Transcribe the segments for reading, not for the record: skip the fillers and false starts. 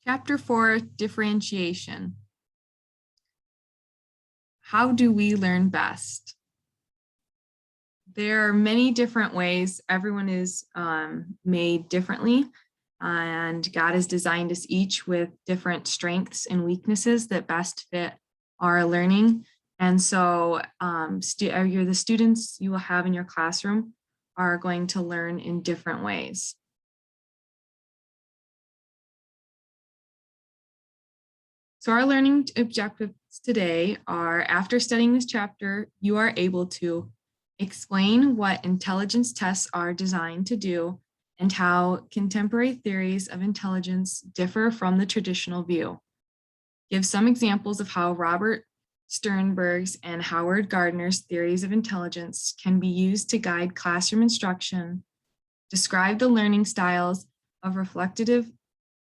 Chapter 4, Differentiation. How do we learn best? There are many different ways. Everyone is made differently, and God has designed us each with different strengths and weaknesses that best fit our learning. And so the students you will have in your classroom are going to learn in different ways. So our learning objectives today are, after studying this chapter, you are able to explain what intelligence tests are designed to do and how contemporary theories of intelligence differ from the traditional view. Give some examples of how Robert Sternberg's and Howard Gardner's theories of intelligence can be used to guide classroom instruction. Describe the learning styles of reflective,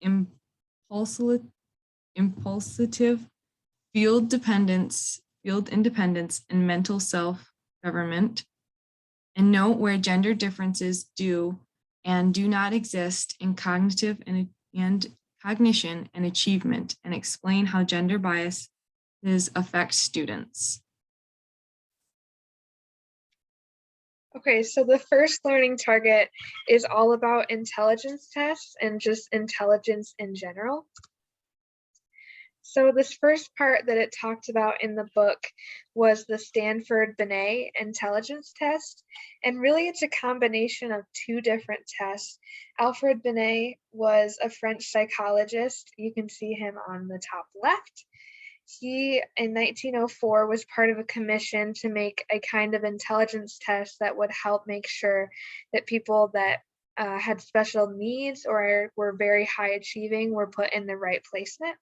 impulsive, field independence, and mental self-government, and note where gender differences do and do not exist in cognition and achievement, and explain how gender biases affect students. Okay, so the first learning target is all about intelligence tests and just intelligence in general. So this first part that it talked about in the book was the Stanford-Binet intelligence test. And really it's a combination of two different tests. Alfred Binet was a French psychologist. You can see him on the top left. He, in 1904, was part of a commission to make a kind of intelligence test that would help make sure that people that had special needs or were very high achieving were put in the right placement.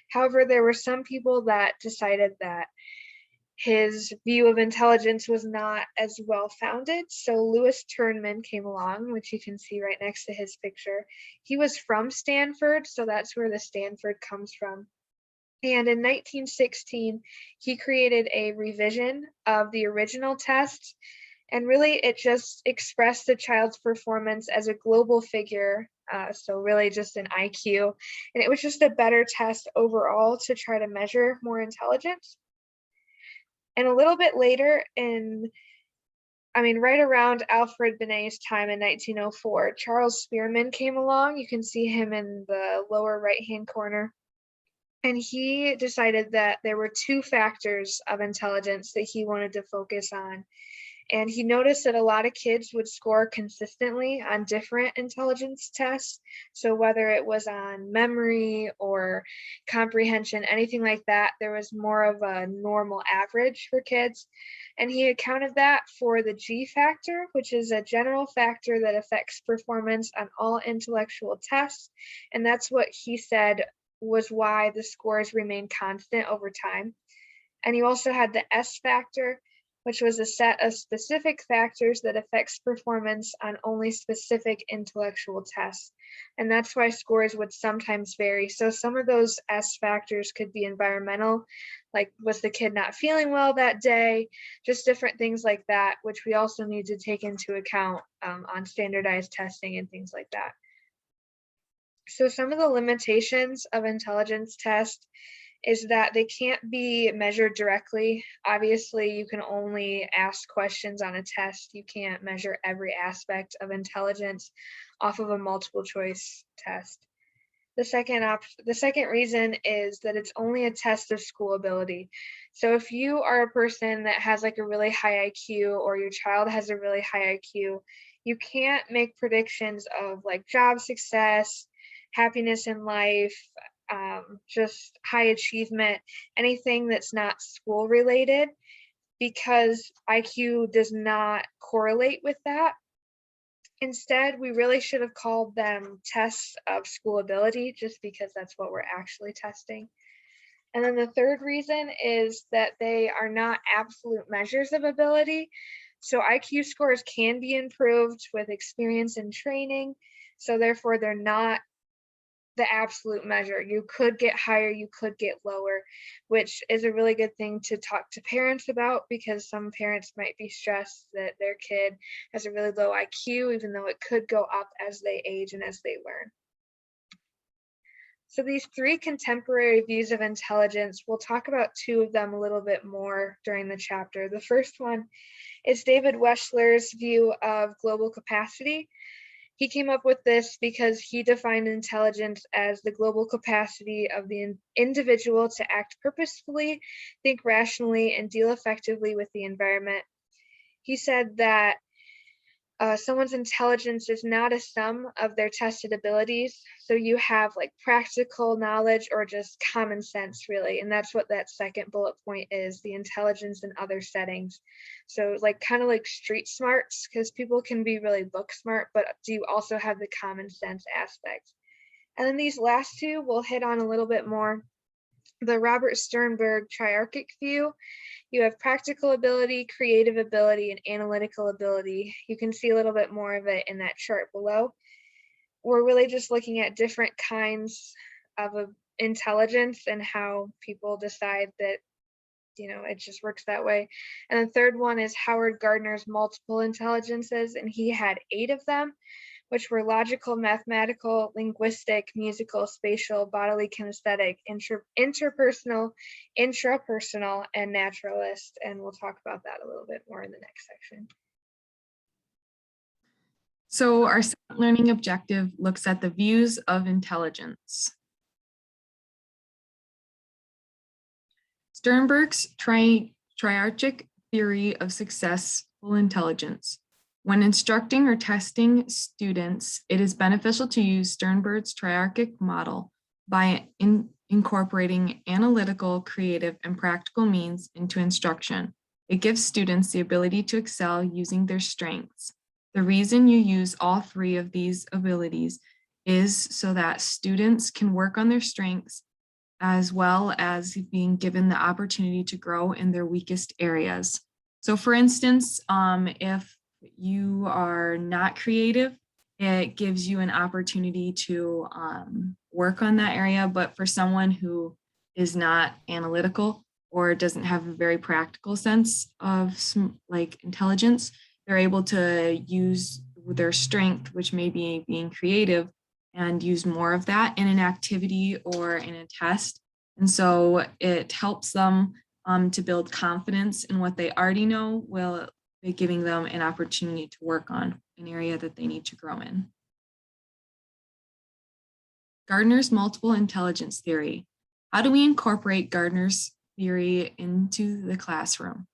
However, there were some people that decided that his view of intelligence was not as well founded. So Louis Turnman came along, which you can see right next to his picture. He was from Stanford, so that's where the Stanford comes from. And in 1916, he created a revision of the original test. And really, it just expressed the child's performance as a global figure. So really just an IQ. And it was just a better test overall to try to measure more intelligence. And a little bit later right around Alfred Binet's time in 1904, Charles Spearman came along. You can see him in the lower right-hand corner. And he decided that there were two factors of intelligence that he wanted to focus on. And he noticed that a lot of kids would score consistently on different intelligence tests. So whether it was on memory or comprehension, anything like that, there was more of a normal average for kids. And he accounted that for the G factor, which is a general factor that affects performance on all intellectual tests. And that's what he said was why the scores remained constant over time. And you also had the S factor, which was a set of specific factors that affects performance on only specific intellectual tests. And that's why scores would sometimes vary. So some of those S factors could be environmental, like was the kid not feeling well that day, just different things like that, which we also need to take into account on standardized testing and things like that. So some of the limitations of intelligence tests is that they can't be measured directly. Obviously, you can only ask questions on a test. You can't measure every aspect of intelligence off of a multiple choice test. The second reason is that it's only a test of school ability. So if you are a person that has like a really high IQ or your child has a really high IQ, you can't make predictions of like job success, happiness in life, just high achievement, anything that's not school related, because IQ does not correlate with that. Instead, we really should have called them tests of school ability, just because that's what we're actually testing. And then the third reason is that they are not absolute measures of ability. So IQ scores can be improved with experience and training. So therefore, they're not the absolute measure. You could get higher, you could get lower, which is a really good thing to talk to parents about, because some parents might be stressed that their kid has a really low IQ, even though it could go up as they age and as they learn. So these three contemporary views of intelligence, we'll talk about two of them a little bit more during the chapter. The first one is David Weschler's view of global capacity. He came up with this because he defined intelligence as the global capacity of the individual to act purposefully, think rationally, and deal effectively with the environment. He said that someone's intelligence is not a sum of their tested abilities. So you have like practical knowledge or just common sense, really. And that's what that second bullet point is, the intelligence in other settings. So like kind of like street smarts, because people can be really book smart, but do you also have the common sense aspect? And then these last two we'll hit on a little bit more. The Robert Sternberg triarchic view. You have practical ability, creative ability, and analytical ability. You can see a little bit more of it in that chart below. We're really just looking at different kinds of intelligence and how people decide that, it just works that way. And the third one is Howard Gardner's multiple intelligences, and he had 8 of them, which were logical, mathematical, linguistic, musical, spatial, bodily, kinesthetic, interpersonal, intrapersonal, and naturalist. And we'll talk about that a little bit more in the next section. So our second learning objective looks at the views of intelligence. Sternberg's triarchic theory of successful intelligence. When instructing or testing students, it is beneficial to use Sternberg's triarchic model by incorporating analytical, creative, and practical means into instruction. It gives students the ability to excel using their strengths. The reason you use all 3 of these abilities is so that students can work on their strengths as well as being given the opportunity to grow in their weakest areas. So for instance, if you are not creative, it gives you an opportunity to work on that area. But for someone who is not analytical or doesn't have a very practical sense of like intelligence, they're able to use their strength, which may be being creative, and use more of that in an activity or in a test. And so it helps them to build confidence in what they already know, while giving them an opportunity to work on an area that they need to grow in. Gardner's multiple intelligence theory. How do we incorporate Gardner's theory into the classroom?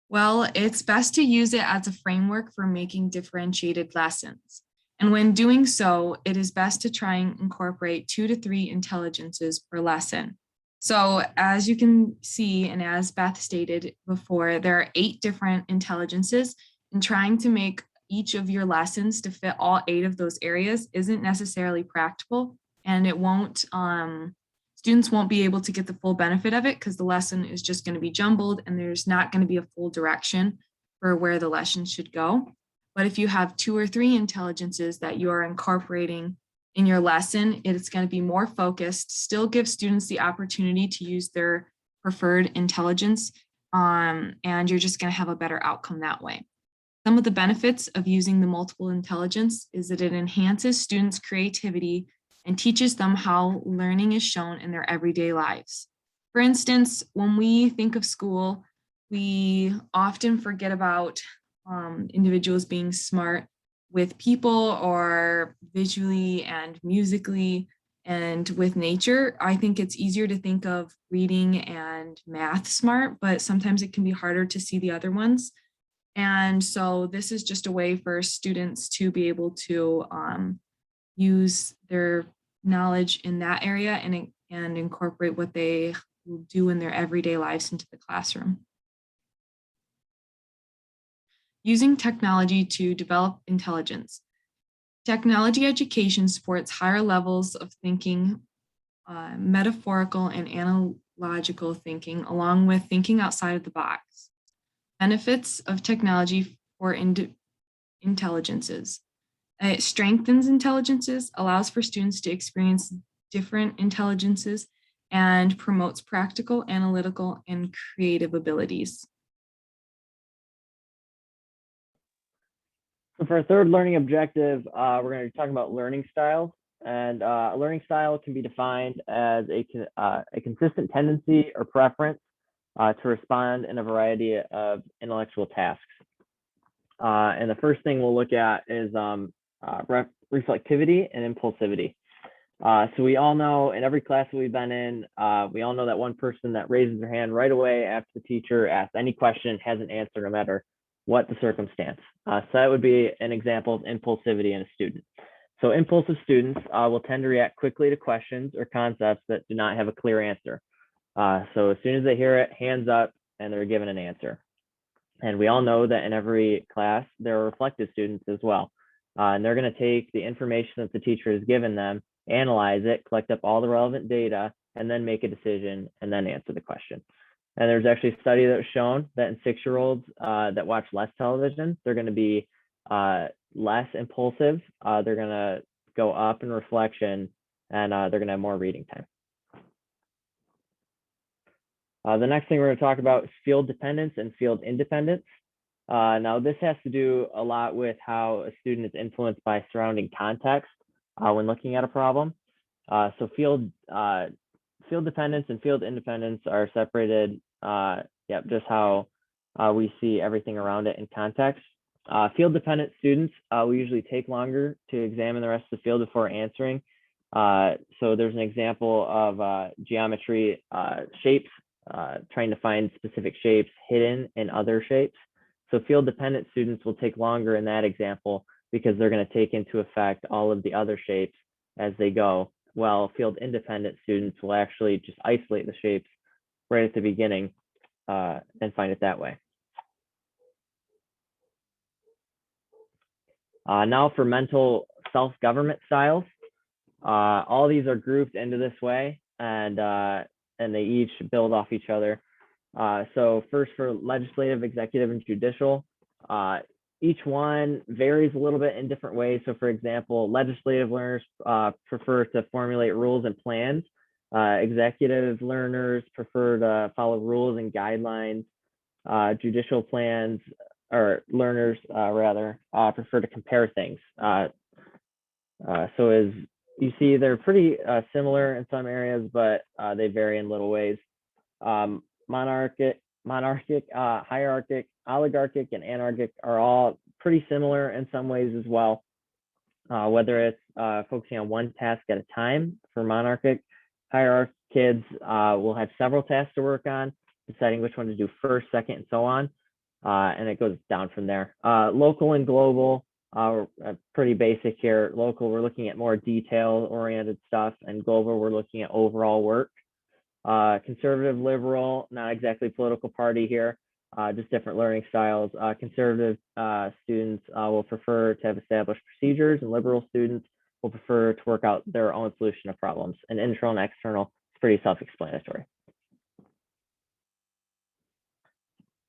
Well, it's best to use it as a framework for making differentiated lessons. And when doing so, it is best to try and incorporate 2 to 3 intelligences per lesson. So as you can see, and as Beth stated before, there are 8 different intelligences, and trying to make each of your lessons to fit all 8 of those areas isn't necessarily practical, and it won't, students won't be able to get the full benefit of it because the lesson is just going to be jumbled and there's not going to be a full direction for where the lesson should go. But if you have 2 or 3 intelligences that you are incorporating in your lesson, it's going to be more focused, still give students the opportunity to use their preferred intelligence, and you're just going to have a better outcome that way. Some of the benefits of using the multiple intelligence is that it enhances students' creativity and teaches them how learning is shown in their everyday lives. For instance, when we think of school, we often forget about individuals being smart with people or visually and musically and with nature. I think it's easier to think of reading and math smart, but sometimes it can be harder to see the other ones. And so this is just a way for students to be able to use their knowledge in that area and incorporate what they will do in their everyday lives into the classroom. Using technology to develop intelligence. Technology education supports higher levels of thinking, metaphorical and analogical thinking, along with thinking outside of the box. Benefits of technology for intelligences. It strengthens intelligences, allows for students to experience different intelligences, and promotes practical, analytical, and creative abilities. So for our third learning objective, we're going to be talking about learning styles. And a learning style can be defined as a consistent tendency or preference to respond in a variety of intellectual tasks. And the first thing we'll look at is reflectivity and impulsivity. So we all know in every class that we've been in, we all know that one person that raises their hand right away after the teacher asks any question, has an answer no matter what the circumstance. So that would be an example of impulsivity in a student. So impulsive students will tend to react quickly to questions or concepts that do not have a clear answer. So as soon as they hear it, hands up, and they're given an answer. And we all know that in every class, there are reflective students as well. And they're going to take the information that the teacher has given them, analyze it, collect up all the relevant data, and then make a decision and then answer the question. And there's actually a study that was shown that in 6-year-olds that watch less television, they're going to be less impulsive. They're going to go up in reflection, and they're going to have more reading time. The next thing we're going to talk about is field dependence and field independence. Now, this has to do a lot with how a student is influenced by surrounding context when looking at a problem. So field dependence and field independence are separated, just how we see everything around it in context. Field dependent students will usually take longer to examine the rest of the field before answering. So there's an example of geometry shapes, trying to find specific shapes hidden in other shapes. So field dependent students will take longer in that example because they're going to take into effect all of the other shapes as they go, while field independent students will actually just isolate the shapes right at the beginning and find it that way. Now for mental self-government styles. All these are grouped into this way, and they each build off each other. So first for legislative, executive, and judicial, each one varies a little bit in different ways. So for example, legislative learners prefer to formulate rules and plans. Executive learners prefer to follow rules and guidelines. Judicial plans or learners prefer to compare things. So as you see, they're pretty similar in some areas, but they vary in little ways. Monarchic, hierarchic, oligarchic, and anarchic are all pretty similar in some ways as well. Whether it's focusing on one task at a time for monarchic, hierarchic kids will have several tasks to work on, deciding which one to do first, second, and so on. And it goes down from there. Local and global are pretty basic here. Local, we're looking at more detail-oriented stuff, and global, we're looking at overall work. Conservative, liberal, not exactly political party here, just different learning styles. Conservative students will prefer to have established procedures, and liberal students will prefer to work out their own solution of problems. And internal and external is pretty self-explanatory.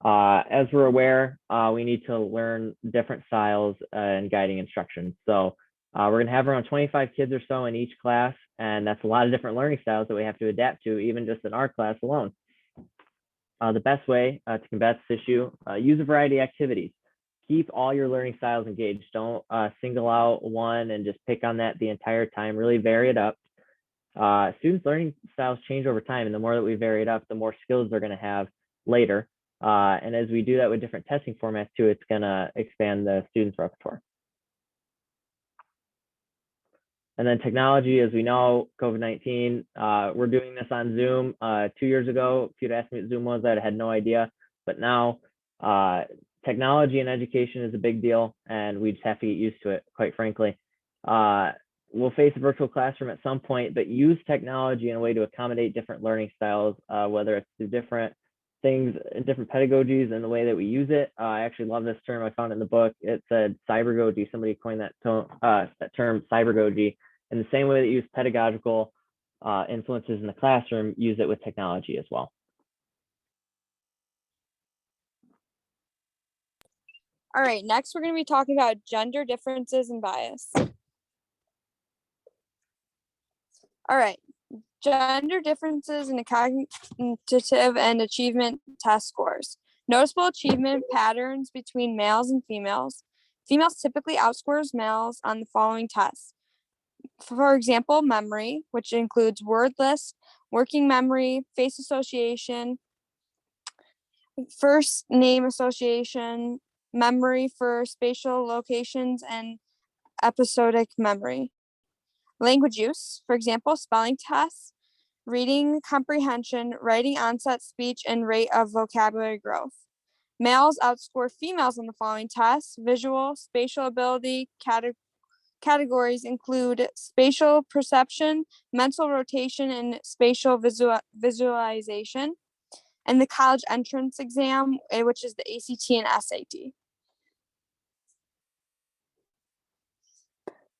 As we're aware, we need to learn different styles and guiding instructions. So we're going to have around 25 kids or so in each class, and that's a lot of different learning styles that we have to adapt to, even just in our class alone. The best way to combat this issue, use a variety of activities. Keep all your learning styles engaged. Don't single out one and just pick on that the entire time. Really vary it up. Students' learning styles change over time, and the more that we vary it up, the more skills they're going to have later. And as we do that with different testing formats too, it's going to expand the students' repertoire. And then technology, as we know, COVID-19, we're doing this on Zoom. 2 years ago, if you'd asked me what Zoom was, I'd had no idea. But now technology in education is a big deal, and we just have to get used to it, quite frankly. We'll face a virtual classroom at some point, but use technology in a way to accommodate different learning styles, whether it's through different things, different pedagogies and the way that we use it. I actually love this term. I found it in the book. It said cybergogy. Somebody coined that term, cybergogy. In the same way that you use pedagogical influences in the classroom, use it with technology as well. All right, next we're going to be talking about gender differences and bias. All right, gender differences in the cognitive and achievement test scores. Noticeable achievement patterns between males and females. Females typically outscores males on the following tests: For example, memory, which includes word lists, working memory, face association, first name association, memory for spatial locations, and episodic memory. Language use, for example, spelling tests, reading comprehension, writing onset speech, and rate of vocabulary growth. Males outscore females on the following tests. Visual, spatial ability, categories include spatial perception, mental rotation, and spatial visualization, and the college entrance exam, which is the ACT and SAT.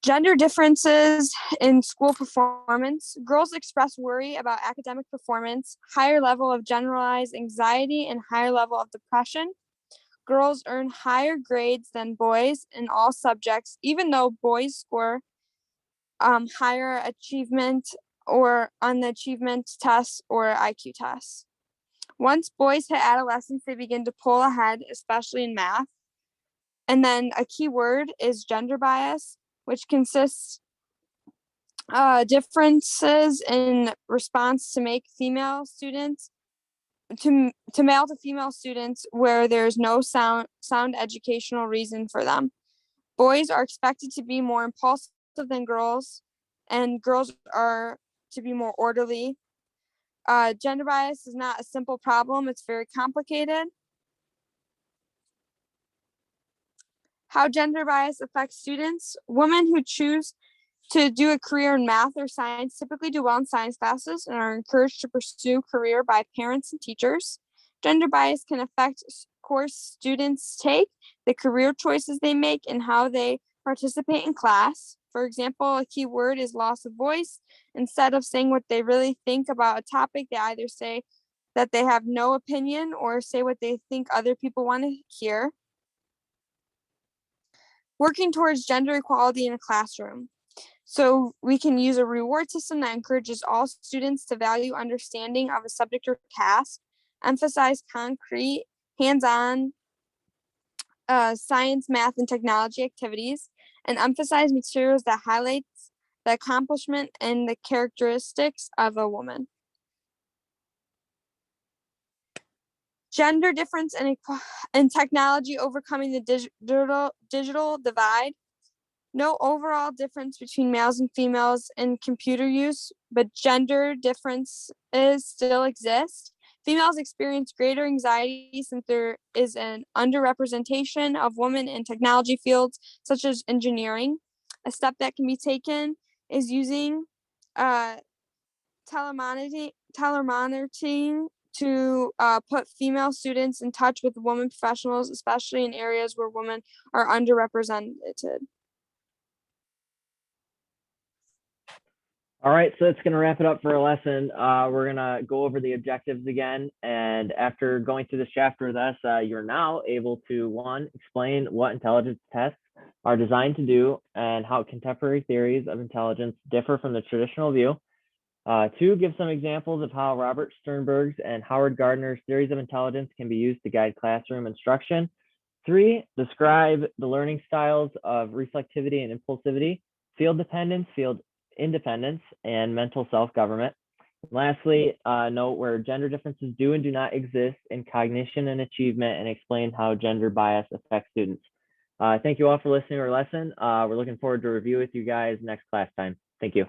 Gender differences in school performance. Girls express worry about academic performance, higher level of generalized anxiety, and higher level of depression. Girls earn higher grades than boys in all subjects, even though boys score higher achievement or on the achievement tests or IQ tests. Once boys hit adolescence, they begin to pull ahead, especially in math. And then a key word is gender bias, which consists differences in response to make female students to male to female students where there's no sound educational reason for them. Boys are expected to be more impulsive than girls, and girls are to be more orderly. Gender bias is not a simple problem, it's very complicated. How gender bias affects students. Women who choose to do a career in math or science typically do well in science classes and are encouraged to pursue career by parents and teachers. Gender bias can affect course students take, the career choices they make, and how they participate in class. For example, a key word is loss of voice. Instead of saying what they really think about a topic, they either say that they have no opinion or say what they think other people want to hear. Working towards gender equality in a classroom. So we can use a reward system that encourages all students to value understanding of a subject or task, emphasize concrete, hands-on science, math, and technology activities, and emphasize materials that highlights the accomplishment and the characteristics of a woman. Gender difference in technology, overcoming the digital divide. No overall difference between males and females in computer use, but gender differences still exist. Females experience greater anxiety since there is an underrepresentation of women in technology fields such as engineering. A step that can be taken is using telemonitoring to put female students in touch with women professionals, especially in areas where women are underrepresented. All right, so that's going to wrap it up for our lesson. We're going to go over the objectives again. And after going through this chapter with us, you're now able to, one, explain what intelligence tests are designed to do and how contemporary theories of intelligence differ from the traditional view. Two, give some examples of how Robert Sternberg's and Howard Gardner's theories of intelligence can be used to guide classroom instruction. Three, describe the learning styles of reflectivity and impulsivity, field dependence, field independence, and mental self-government. Lastly, note where gender differences do and do not exist in cognition and achievement, and explain how gender bias affects students. Thank you all for listening to our lesson. We're looking forward to review with you guys next class time. Thank you.